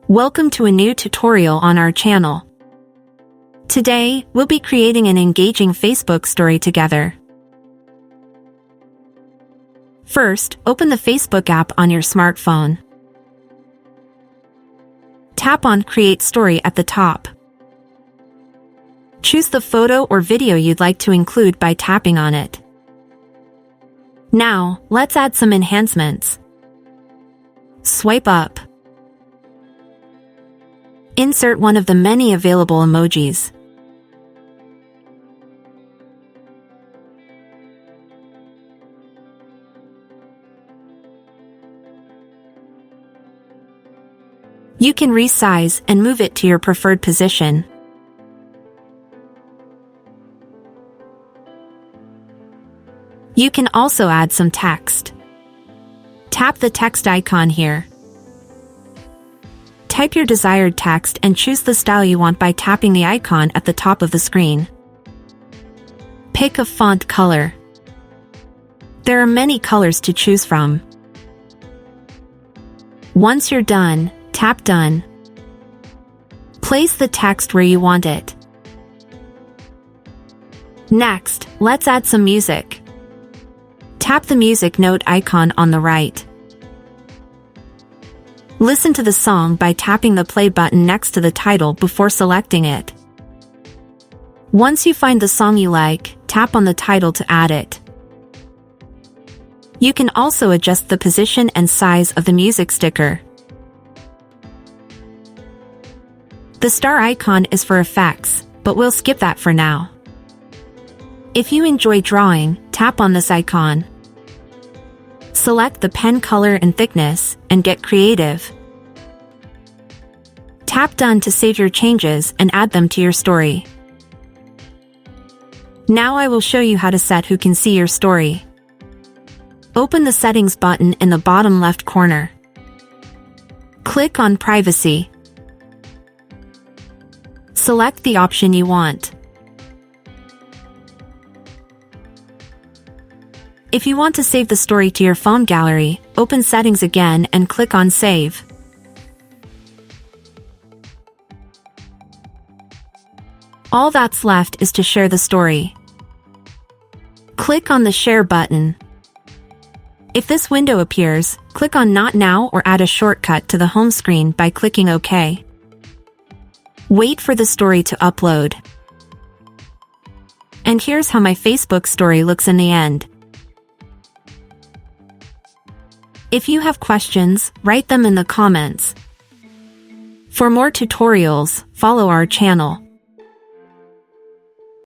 Welcome to a new tutorial on our channel. Today, we'll be creating an engaging Facebook story together. First, open the Facebook app on your smartphone. Tap on Create Story at the top. Choose the photo or video you'd like to include by tapping on it. Now, let's add some enhancements. Swipe up. Insert one of the many available emojis. You can resize and move it to your preferred position. You can also add some text. Tap the text icon here. Type your desired text and choose the style you want by tapping the icon at the top of the screen. Pick a font color. There are many colors to choose from. Once you're done, tap Done. Place the text where you want it. Next, let's add some music. Tap the music note icon on the right. Listen to the song by tapping the play button next to the title before selecting it. Once you find the song you like, tap on the title to add it. You can also adjust the position and size of the music sticker. The star icon is for effects, but we'll skip that for now. If you enjoy drawing, tap on this icon. Select the pen color and thickness, and get creative. Tap Done to save your changes and add them to your story. Now I will show you how to set who can see your story. Open the Settings button in the bottom left corner. Click on Privacy. Select the option you want. If you want to save the story to your phone gallery, open Settings again and click on Save. All that's left is to share the story. Click on the Share button. If this window appears, click on Not Now or add a shortcut to the home screen by clicking OK. Wait for the story to upload. And here's how my Facebook story looks in the end. If you have questions, write them in the comments. For more tutorials, follow our channel.